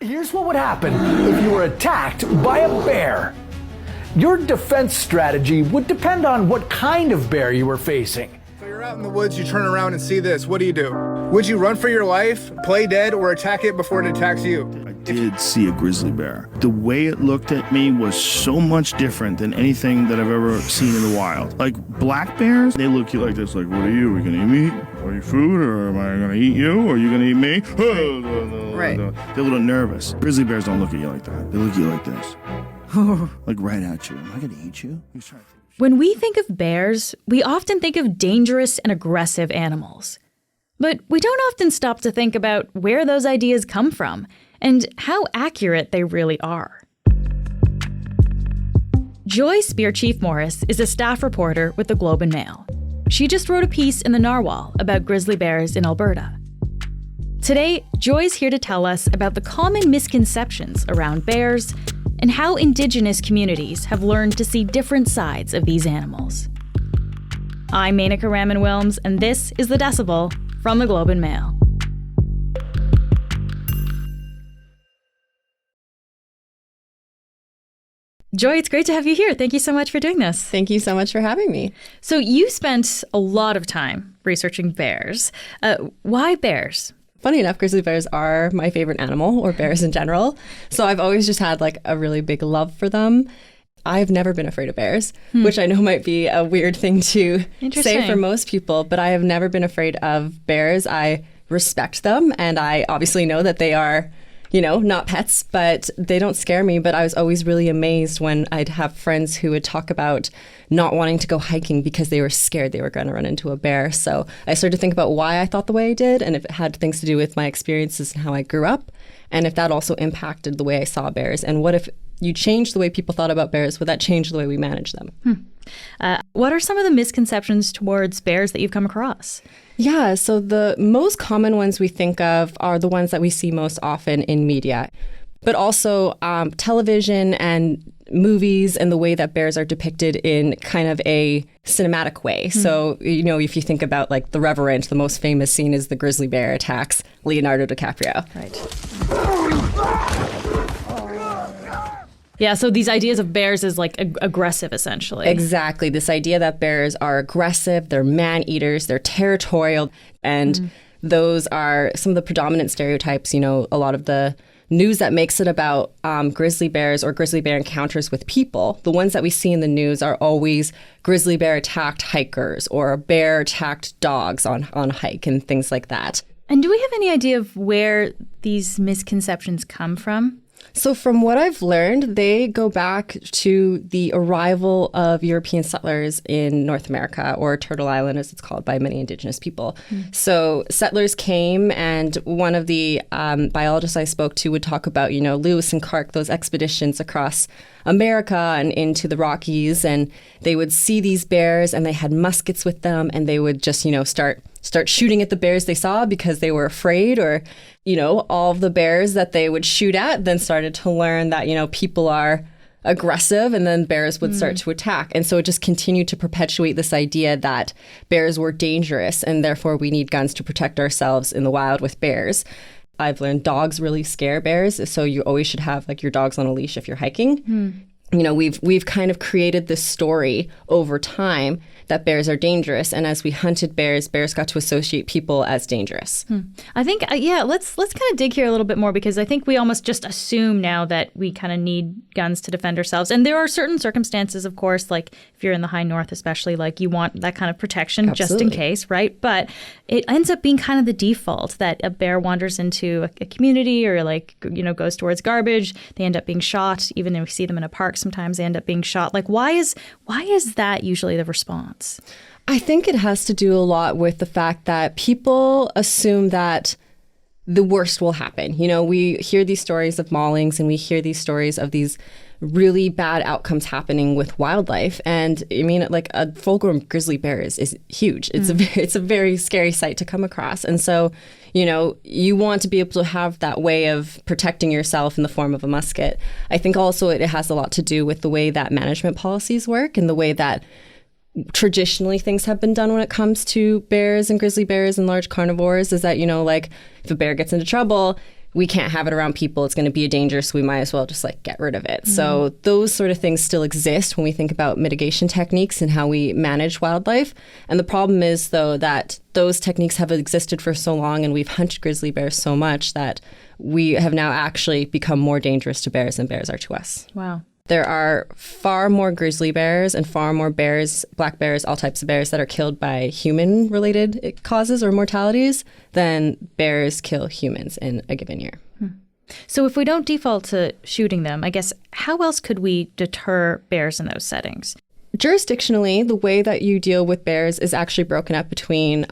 Here's what would happen if you were attacked by a bear. Your defense strategy would depend on what kind of bear you were facing. So you're out in the woods, you turn around and see this. What do? Would you run for your life, play dead, or attack it before it attacks you? I did see a grizzly bear. The way it looked at me was so much different than anything that I've ever seen in the wild. Like black bears, they look at you like this, like, what are you? Are you gonna eat me? Are you food, or am I gonna eat you? Or are you gonna eat me? Right. They're a little nervous. Grizzly bears don't look at you like that. They look at you like this. Like right at you. Am I gonna eat you? When we think of bears, we often think of dangerous and aggressive animals. But we don't often stop to think about where those ideas come from and how accurate they really are. Joy SpearChief-Morris is a staff reporter with the Globe and Mail. She just wrote a piece in the Narwhal about grizzly bears in Alberta. Today, Joy's here to tell us about the common misconceptions around bears and how Indigenous communities have learned to see different sides of these animals. I'm Menaka Raman-Wilms, and this is The Decibel from the Globe and Mail. Joy, it's great to have you here. Thank you so much for doing this. Thank you so much for having me. So you spent a lot of time researching bears. Why bears? Funny enough, grizzly bears are my favorite animal, or bears in general. So I've always just had like a really big love for them. I've never been afraid of bears, which I know might be a weird thing to say for most people, but I have never been afraid of bears. I respect them, and I obviously know that they are, not pets, but they don't scare me. But I was always really amazed when I'd have friends who would talk about not wanting to go hiking because they were scared they were going to run into a bear. So I started to think about why I thought the way I did, and if it had things to do with my experiences and how I grew up, and if that also impacted the way I saw bears, and what if you changed the way people thought about bears, would that change the way we manage them? What are some of the misconceptions towards bears that you've come across? Yeah, so the most common ones we think of are the ones that we see most often in media, but also television and movies and the way that bears are depicted in kind of a cinematic way. So, if you think about like The Revenant, the most famous scene is the grizzly bear attacks Leonardo DiCaprio. Right. Yeah, so these ideas of bears is like aggressive, essentially. Exactly. This idea that bears are aggressive, they're man-eaters, they're territorial, and those are some of the predominant stereotypes. A lot of the news that makes it about grizzly bears or grizzly bear encounters with people, the ones that we see in the news are always grizzly bear attacked hikers or bear attacked dogs on hike and things like that. And do we have any idea of where these misconceptions come from? So from what I've learned, they go back to the arrival of European settlers in North America, or Turtle Island as it's called by many Indigenous people. So settlers came, and one of the biologists I spoke to would talk about, Lewis and Clark, those expeditions across America and into the Rockies, and they would see these bears and they had muskets with them, and they would just, start shooting at the bears they saw because they were afraid, or, all of the bears that they would shoot at then started to learn that, people are aggressive, and then bears would start to attack. And so it just continued to perpetuate this idea that bears were dangerous and therefore we need guns to protect ourselves in the wild with bears. I've learned dogs really scare bears, so you always should have like your dogs on a leash if you're hiking. We've kind of created this story over time that bears are dangerous, and as we hunted bears got to associate people as dangerous. I think, let's kind of dig here a little bit more, because I think we almost just assume now that we kind of need guns to defend ourselves. And there are certain circumstances, of course, like if you're in the high north especially, like you want that kind of protection just in case, right? But it ends up being kind of the default that a bear wanders into a community or goes towards garbage. They end up being shot. Even if we see them in a park, sometimes they end up being shot. Like, why is that usually the response? I think it has to do a lot with the fact that people assume that the worst will happen. We hear these stories of maulings, and we hear these stories of these really bad outcomes happening with wildlife. And I mean, like a full-grown grizzly bear is huge. It's a very scary sight to come across. And so, you want to be able to have that way of protecting yourself in the form of a musket. I think also it has a lot to do with the way that management policies work and the way that traditionally things have been done when it comes to bears and grizzly bears and large carnivores, is that, if a bear gets into trouble, we can't have it around people. It's going to be a danger, so we might as well just like get rid of it. So those sort of things still exist when we think about mitigation techniques and how we manage wildlife. And the problem is, though, that those techniques have existed for so long and we've hunted grizzly bears so much that we have now actually become more dangerous to bears than bears are to us. Wow. There are far more grizzly bears and far more bears, black bears, all types of bears that are killed by human-related causes or mortalities than bears kill humans in a given year. So if we don't default to shooting them, I guess, how else could we deter bears in those settings? Jurisdictionally, the way that you deal with bears is actually broken up between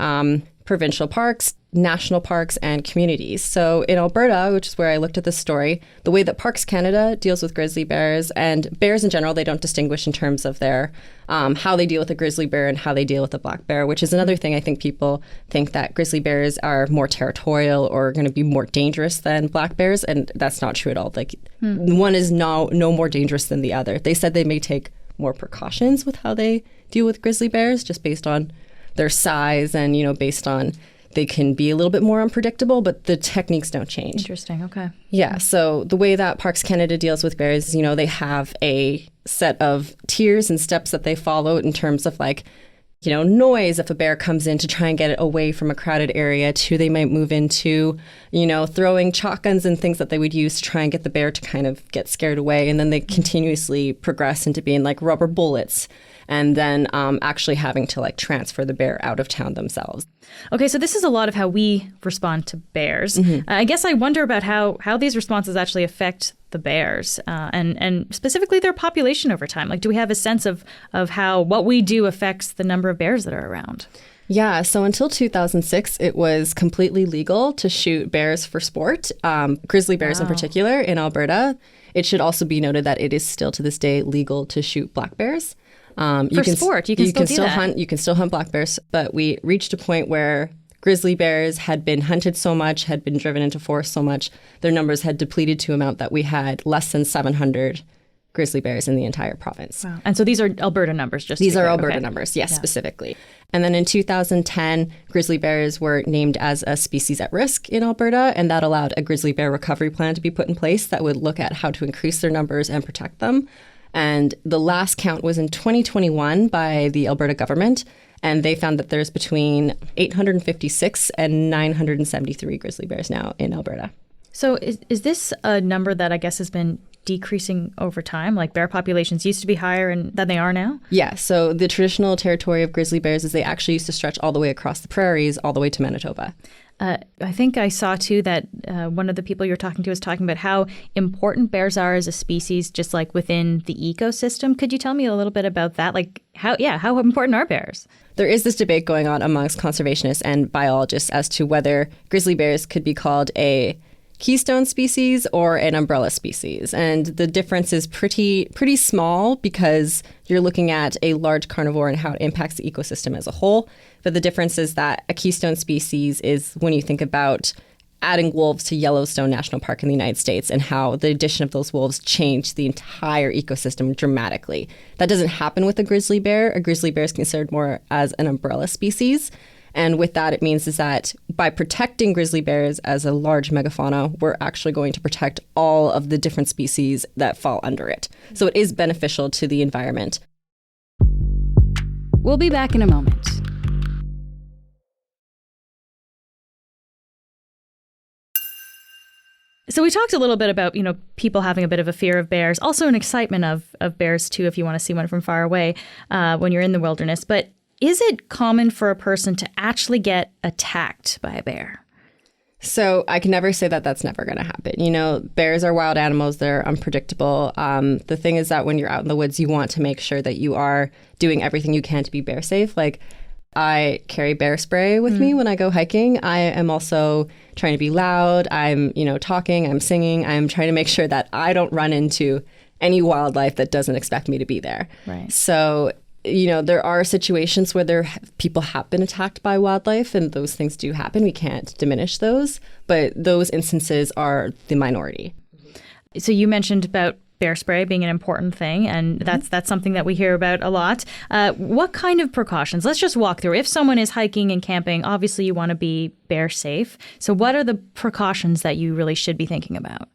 provincial parks, national parks, and communities. So in Alberta, which is where I looked at this story, the way that Parks Canada deals with grizzly bears, and bears in general, they don't distinguish in terms of their how they deal with a grizzly bear and how they deal with a black bear, which is another thing. I think people think that grizzly bears are more territorial or going to be more dangerous than black bears, and that's not true at all. Like one is no more dangerous than the other. They said they may take more precautions with how they deal with grizzly bears just based on their size and, based on they can be a little bit more unpredictable, but the techniques don't change. Interesting. Okay. Yeah. So the way that Parks Canada deals with bears, they have a set of tiers and steps that they follow in terms of noise. If a bear comes in to try and get it away from a crowded area, they might move into, throwing shotguns and things that they would use to try and get the bear to kind of get scared away. And then they continuously progress into being like rubber bullets, and then actually having to transfer the bear out of town themselves. Okay, so this is a lot of how we respond to bears. I guess I wonder about how these responses actually affect the bears and specifically their population over time. Do we have a sense of how what we do affects the number of bears that are around? Yeah, so until 2006, it was completely legal to shoot bears for sport, grizzly bears in particular in Alberta. It should also be noted that it is still to this day legal to shoot black bears. Sport, you can still hunt. You can still hunt black bears, but we reached a point where grizzly bears had been hunted so much, had been driven into forest so much, their numbers had depleted to an amount that we had less than 700 grizzly bears in the entire province. Wow. And so these are Alberta numbers, These are Alberta numbers, yes, specifically. And then in 2010, grizzly bears were named as a species at risk in Alberta, and that allowed a grizzly bear recovery plan to be put in place that would look at how to increase their numbers and protect them. And the last count was in 2021 by the Alberta government, and they found that there's between 856 and 973 grizzly bears now in Alberta. So is this a number that I guess has been decreasing over time? Like bear populations used to be higher than they are now? Yeah, so the traditional territory of grizzly bears is they actually used to stretch all the way across the prairies, all the way to Manitoba. I think I saw, too, that one of the people you're talking to was talking about how important bears are as a species, just like within the ecosystem. Could you tell me a little bit about that? How important are bears? There is this debate going on amongst conservationists and biologists as to whether grizzly bears could be called a keystone species or an umbrella species. And the difference is pretty small because you're looking at a large carnivore and how it impacts the ecosystem as a whole. But the difference is that a keystone species is when you think about adding wolves to Yellowstone National Park in the United States and how the addition of those wolves changed the entire ecosystem dramatically. That doesn't happen with a grizzly bear. A grizzly bear is considered more as an umbrella species. And with that, it means is that by protecting grizzly bears as a large megafauna, we're actually going to protect all of the different species that fall under it. So it is beneficial to the environment. We'll be back in a moment. So we talked a little bit about, people having a bit of a fear of bears, also an excitement of bears, too, if you want to see one from far away when you're in the wilderness. But is it common for a person to actually get attacked by a bear? So I can never say that that's never going to happen. Bears are wild animals. They're unpredictable. The thing is that when you're out in the woods, you want to make sure that you are doing everything you can to be bear safe. I carry bear spray with me when I go hiking. I am also trying to be loud. I'm, talking, I'm singing. I'm trying to make sure that I don't run into any wildlife that doesn't expect me to be there. Right. So there are situations where people have been attacked by wildlife, and those things do happen. We can't diminish those, but those instances are the minority. So you mentioned about bear spray being an important thing, and that's something that we hear about a lot. What kind of precautions? Let's just walk through. If someone is hiking and camping, obviously you want to be bear safe. So what are the precautions that you really should be thinking about?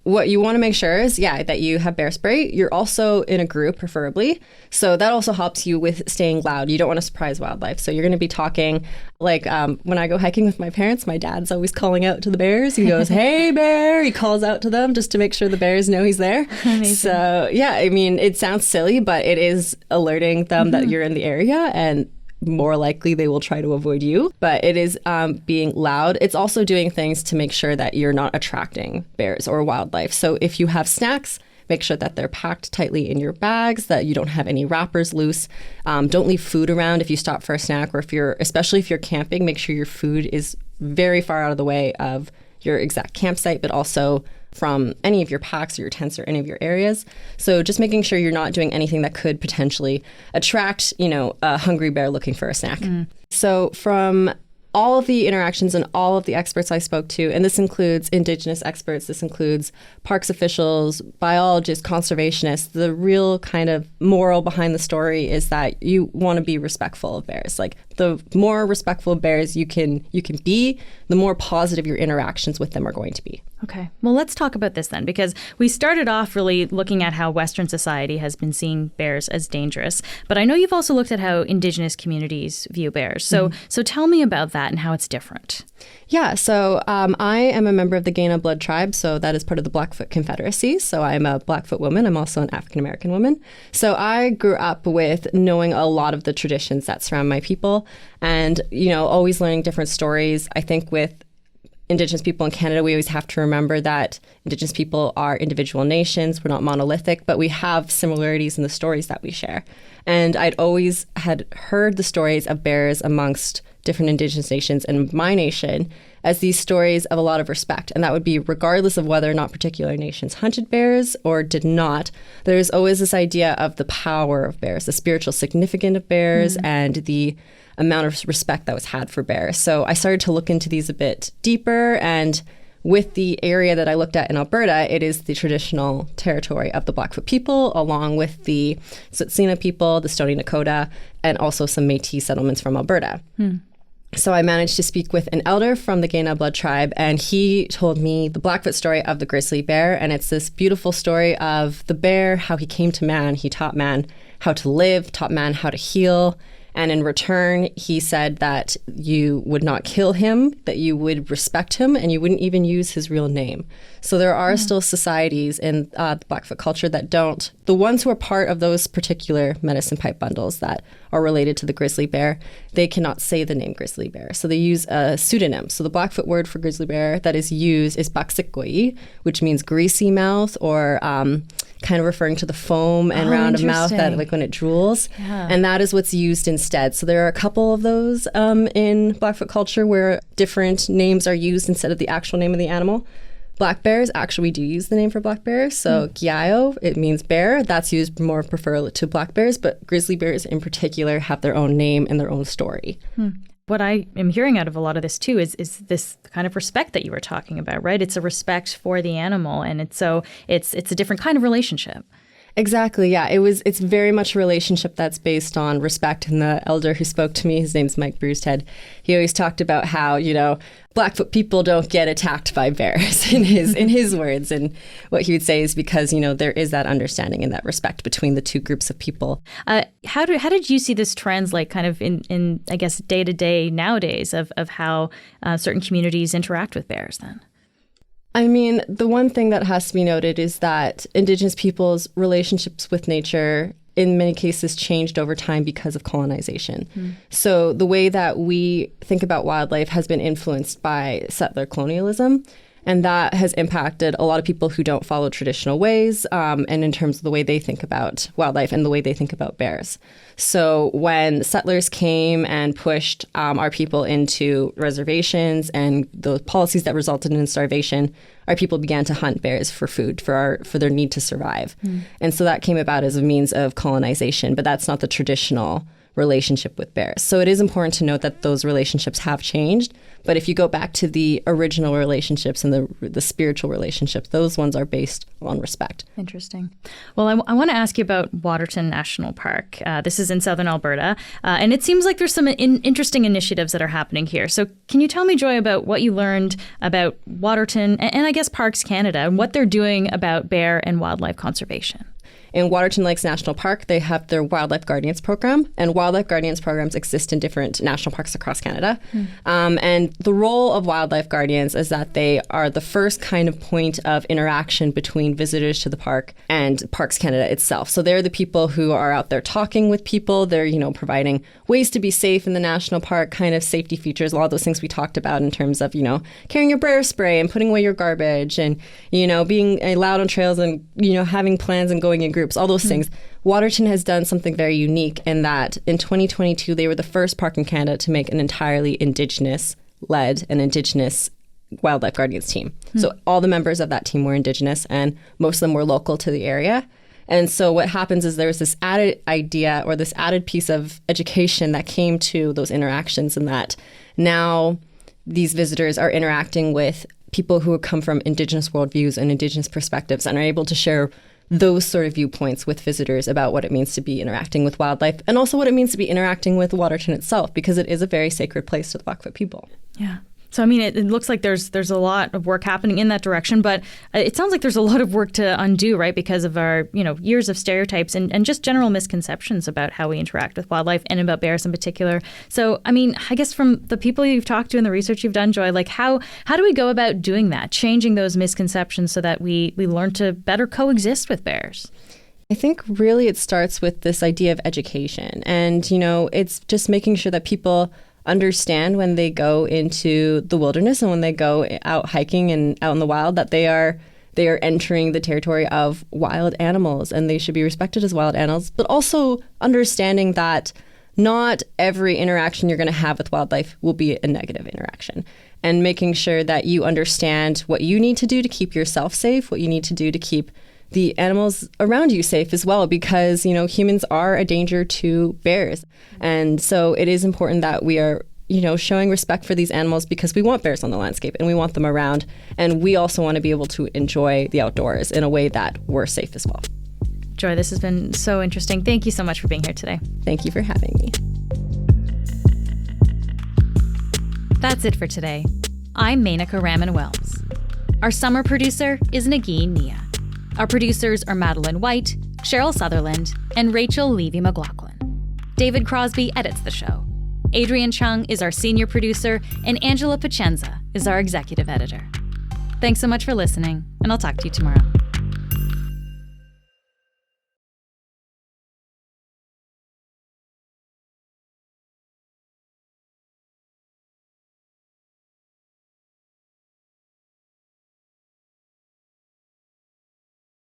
What you want to make sure is, that you have bear spray. You're also in a group, preferably. So that also helps you with staying loud. You don't want to surprise wildlife. So you're going to be talking, like when I go hiking with my parents, my dad's always calling out to the bears. He goes, "Hey, bear." He calls out to them just to make sure the bears know he's there. Amazing. So, it sounds silly, but it is alerting them that you're in the area, and more likely they will try to avoid you. But it is being loud. It's also doing things to make sure that you're not attracting bears or wildlife. So if you have snacks, make sure that they're packed tightly in your bags, that you don't have any wrappers loose. Don't leave food around if you stop for a snack, or especially if you're camping, make sure your food is very far out of the way of your exact campsite, but also from any of your packs or your tents or any of your areas. So just making sure you're not doing anything that could potentially attract, a hungry bear looking for a snack. So from all of the interactions and all of the experts I spoke to, and this includes Indigenous experts, this includes parks officials, biologists, conservationists, the real kind of moral behind the story is that you want to be respectful of bears. Like, the more respectful of bears you can be, the more positive your interactions with them are going to be. Okay. Well, let's talk about this then, because we started off really looking at how Western society has been seeing bears as dangerous. But I know you've also looked at how Indigenous communities view bears. So tell me about that and how it's different. Yeah, so I am a member of the Gaina Blood tribe, so that is part of the Blackfoot Confederacy. So I'm a Blackfoot woman. I'm also an African-American woman. So I grew up with knowing a lot of the traditions that surround my people and, always learning different stories. I think with Indigenous people in Canada, we always have to remember that Indigenous people are individual nations. We're not monolithic, but we have similarities in the stories that we share. And I'd always had heard the stories of bears amongst different Indigenous nations and my nation as these stories of a lot of respect. And that would be regardless of whether or not particular nations hunted bears or did not. There's always this idea of the power of bears, the spiritual significance of bears, and the amount of respect that was had for bears. So I started to look into these a bit deeper, and with the area that I looked at in Alberta, it is the traditional territory of the Blackfoot people, along with the Tsuut'ina people, the Stoney Nakoda, and also some Métis settlements from Alberta. So I managed to speak with an elder from the Gaina Blood tribe, and he told me the Blackfoot story of the grizzly bear. And it's this beautiful story of the bear, how he came to man. He taught man how to live, taught man how to heal. And in return, he said that you would not kill him, that you would respect him, and you wouldn't even use his real name. So there are still societies in the Blackfoot culture that don't. The ones who are part of those particular medicine pipe bundles that are related to the grizzly bear, they cannot say the name grizzly bear. So they use a pseudonym. So the Blackfoot word for grizzly bear that is used is Baksikoi, which means greasy mouth, or kind of referring to the foam and round of mouth that, like, when it drools. And that is what's used instead. So there are a couple of those in Blackfoot culture where different names are used instead of the actual name of the animal. Black bears, actually, we do use the name for black bears. So Giayo, it means bear. That's used more preferably to black bears, but grizzly bears in particular have their own name and their own story. What I am hearing out of a lot of this too is this kind of respect that you were talking about, right? It's a respect for the animal, and it's a different kind of relationship. Exactly, yeah. It's very much a relationship that's based on respect. And the elder who spoke to me, his name's Mike Brewsted, he always talked about how, Blackfoot people don't get attacked by bears in his words. And what he would say is because, there is that understanding and that respect between the two groups of people. How did you see this translate kind of in I guess, day to day nowadays of how certain communities interact with bears then? I mean, the one thing that has to be noted is that Indigenous people's relationships with nature in many cases changed over time because of colonization. So the way that we think about wildlife has been influenced by settler colonialism. And that has impacted a lot of people who don't follow traditional ways, and in terms of the way they think about wildlife and the way they think about bears. So when settlers came and pushed our people into reservations and the policies that resulted in starvation, our people began to hunt bears for food, for their need to survive. And so that came about as a means of colonization, but that's not the traditional relationship with bears. So it is important to note that those relationships have changed. But if you go back to the original relationships and the spiritual relationships, those ones are based on respect. Interesting. Well, I want to ask you about Waterton National Park. This is in southern Alberta, and it seems like there's some interesting initiatives that are happening here. So can you tell me, Joy, about what you learned about Waterton and I guess Parks Canada and what they're doing about bear and wildlife conservation? In Waterton Lakes National Park, they have their Wildlife Guardians program, and Wildlife Guardians programs exist in different national parks across Canada. And the role of Wildlife Guardians is that they are the first kind of point of interaction between visitors to the park and Parks Canada itself. So they're the people who are out there talking with people. They're, providing ways to be safe in the national park, kind of safety features, a lot of those things we talked about in terms of, carrying your bear spray and putting away your garbage and, being allowed on trails and, having plans and going in groups. All those things. Waterton has done something very unique in that in 2022, they were the first park in Canada to make an entirely Indigenous-led and Indigenous Wildlife Guardians team. So all the members of that team were Indigenous, and most of them were local to the area. And so what happens is there was this added idea or this added piece of education that came to those interactions, and that now these visitors are interacting with people who come from Indigenous worldviews and Indigenous perspectives and are able to share those sort of viewpoints with visitors about what it means to be interacting with wildlife and also what it means to be interacting with Waterton itself, because it is a very sacred place to the Blackfoot people. Yeah. So, it looks like there's a lot of work happening in that direction, but it sounds like there's a lot of work to undo, right, because of our, years of stereotypes and just general misconceptions about how we interact with wildlife and about bears in particular. So, I guess from the people you've talked to and the research you've done, Joy, how do we go about doing that, changing those misconceptions so that we learn to better coexist with bears? I think really it starts with this idea of education. And, it's just making sure that people understand when they go into the wilderness and when they go out hiking and out in the wild that they are entering the territory of wild animals and they should be respected as wild animals, but also understanding that not every interaction you're going to have with wildlife will be a negative interaction, and making sure that you understand what you need to do to keep yourself safe, what you need to do to keep the animals around you safe as well, because, humans are a danger to bears. And so it is important that we are, showing respect for these animals because we want bears on the landscape and we want them around. And we also want to be able to enjoy the outdoors in a way that we're safe as well. Joy, this has been so interesting. Thank you so much for being here today. Thank you for having me. That's it for today. I'm Menaka Raman-Wells. Our summer producer is Nagin Nia. Our producers are Madeline White, Cheryl Sutherland, and Rachel Levy-McLaughlin. David Crosby edits the show. Adrian Chung is our senior producer, and Angela Pacenza is our executive editor. Thanks so much for listening, and I'll talk to you tomorrow.